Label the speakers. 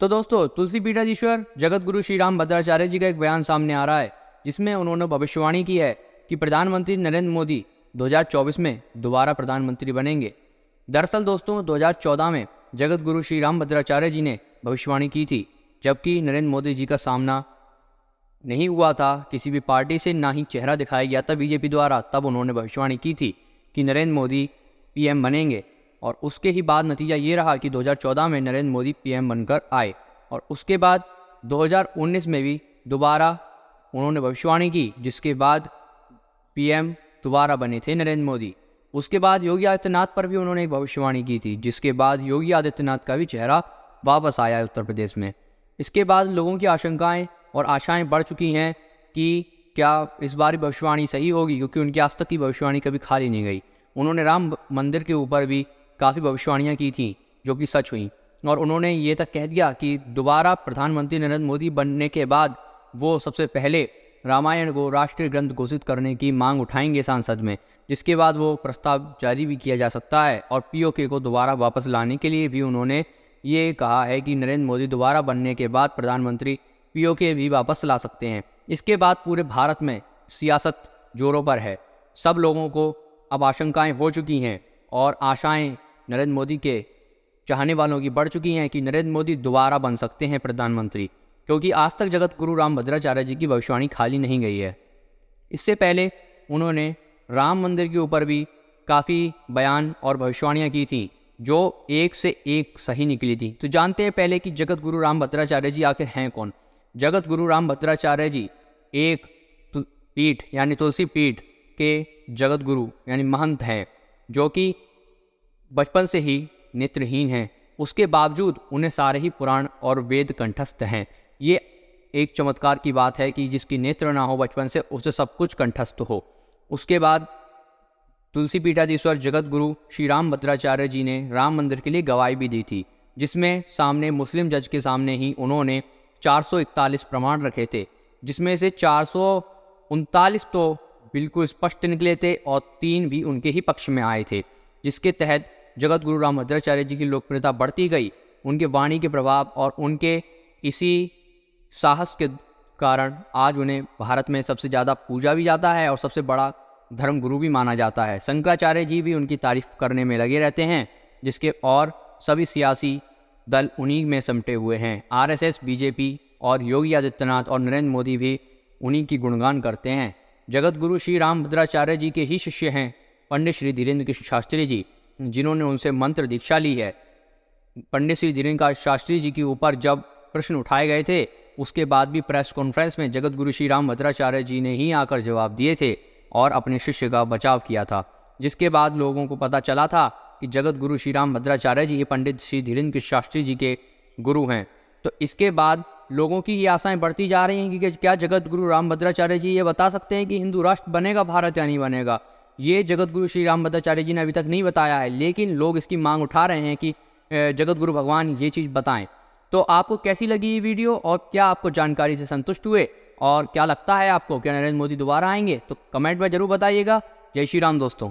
Speaker 1: तो दोस्तों, तुलसी पीठाधीश्वर जगत गुरु श्री राम भद्राचार्य जी का एक बयान सामने आ रहा है, जिसमें उन्होंने भविष्यवाणी की है कि प्रधानमंत्री नरेंद्र मोदी 2024 में दोबारा प्रधानमंत्री बनेंगे। दरअसल दोस्तों, 2014 में जगत गुरु श्री राम भद्राचार्य जी ने भविष्यवाणी की थी, जबकि नरेंद्र मोदी जी का सामना नहीं हुआ था किसी भी पार्टी से, ना ही चेहरा दिखाया गया था बीजेपी द्वारा। तब उन्होंने भविष्यवाणी की थी कि नरेंद्र मोदी पीएम बनेंगे, और उसके ही बाद नतीजा ये रहा कि 2014 में नरेंद्र मोदी पीएम बनकर आए, और उसके बाद 2019 में भी दोबारा उन्होंने भविष्यवाणी की, जिसके बाद पीएम दोबारा बने थे नरेंद्र मोदी। उसके बाद योगी आदित्यनाथ पर भी उन्होंने एक भविष्यवाणी की थी, जिसके बाद योगी आदित्यनाथ का भी चेहरा वापस आया है उत्तर प्रदेश में। इसके बाद लोगों की आशंकाएं और आशाएं बढ़ चुकी हैं कि क्या इस बार भविष्यवाणी सही होगी, क्योंकि उनकी आज तक की भविष्यवाणी कभी खाली नहीं गई। उन्होंने राम मंदिर के ऊपर भी काफ़ी भविष्यवाणियाँ की थी जो कि सच हुई, और उन्होंने ये तक कह दिया कि दोबारा प्रधानमंत्री नरेंद्र मोदी बनने के बाद वो सबसे पहले रामायण को राष्ट्रीय ग्रंथ घोषित करने की मांग उठाएंगे संसद में, जिसके बाद वो प्रस्ताव जारी भी किया जा सकता है। और पीओके को दोबारा वापस लाने के लिए भी उन्होंने ये कहा है कि नरेंद्र मोदी दोबारा बनने के बाद प्रधानमंत्री पीओके भी वापस ला सकते हैं। इसके बाद पूरे भारत में सियासत जोरों पर है। सब लोगों को अब आशंकाएं हो चुकी हैं और आशाएं नरेंद्र मोदी के चाहने वालों की बढ़ चुकी हैं कि नरेंद्र मोदी दोबारा बन सकते हैं प्रधानमंत्री, क्योंकि आज तक जगत गुरु राम भद्राचार्य जी की भविष्यवाणी खाली नहीं गई है। इससे पहले उन्होंने राम मंदिर के ऊपर भी काफ़ी बयान और भविष्यवाणियाँ की थी, जो एक से एक सही निकली थी। तो जानते हैं पहले कि जगत गुरु राम भद्राचार्य जी आखिर हैं कौन। जगत गुरु राम भद्राचार्य जी एक पीठ यानी तुलसी पीठ के जगत गुरु यानी महंत हैं, जो कि बचपन से ही नेत्रहीन हैं। उसके बावजूद उन्हें सारे ही पुराण और वेद कंठस्थ हैं। ये एक चमत्कार की बात है कि जिसकी नेत्र ना हो बचपन से, उसे सब कुछ कंठस्थ हो। उसके बाद तुलसी पीठाधीश्वर जगत गुरु श्री राम भद्राचार्य जी ने राम मंदिर के लिए गवाही भी दी थी, जिसमें सामने मुस्लिम जज के सामने ही उन्होंने 441 प्रमाण रखे थे, जिसमें से 439 तो बिल्कुल स्पष्ट निकले थे और 3 भी उनके ही पक्ष में आए थे, जिसके तहत जगत गुरु राम भद्राचार्य जी की लोकप्रियता बढ़ती गई। उनके वाणी के प्रभाव और उनके इसी साहस के कारण आज उन्हें भारत में सबसे ज़्यादा पूजा भी जाता है और सबसे बड़ा धर्म गुरु भी माना जाता है। शंकराचार्य जी भी उनकी तारीफ करने में लगे रहते हैं, जिसके और सभी सियासी दल उन्हीं में समटे हुए हैं। आरएसएस, बीजेपी और योगी आदित्यनाथ और नरेंद्र मोदी भी उन्हीं की गुणगान करते हैं। जगत गुरु श्री राम भद्राचार्य जी के ही शिष्य हैं पंडित श्री धीरेन्द्र कृष्ण शास्त्री जी, जिन्होंने उनसे मंत्र दीक्षा ली है। पंडित श्री धीरेन्द्र शास्त्री जी के ऊपर जब प्रश्न उठाए गए थे, उसके बाद भी प्रेस कॉन्फ्रेंस में जगत गुरु श्री राम भद्राचार्य जी ने ही आकर जवाब दिए थे और अपने शिष्य का बचाव किया था, जिसके बाद लोगों को पता चला था कि जगत गुरु श्री राम भद्राचार्य जी ये पंडित श्री धीरेन्द्र कृष्ण शास्त्री जी के गुरु हैं। तो इसके बाद लोगों की ये आशाएं बढ़ती जा रही हैं कि क्या जगत गुरु राम भद्राचार्य जी ये बता सकते हैं कि हिंदू राष्ट्र बनेगा भारत या नहीं बनेगा। ये जगत गुरु श्री राम भद्राचार्य जी ने अभी तक नहीं बताया है, लेकिन लोग इसकी मांग उठा रहे हैं कि जगत गुरु भगवान ये चीज़ बताएं। तो आपको कैसी लगी ये वीडियो और क्या आपको जानकारी से संतुष्ट हुए, और क्या लगता है आपको क्या नरेंद्र मोदी दोबारा आएंगे? तो कमेंट में जरूर बताइएगा। जय श्री राम दोस्तों।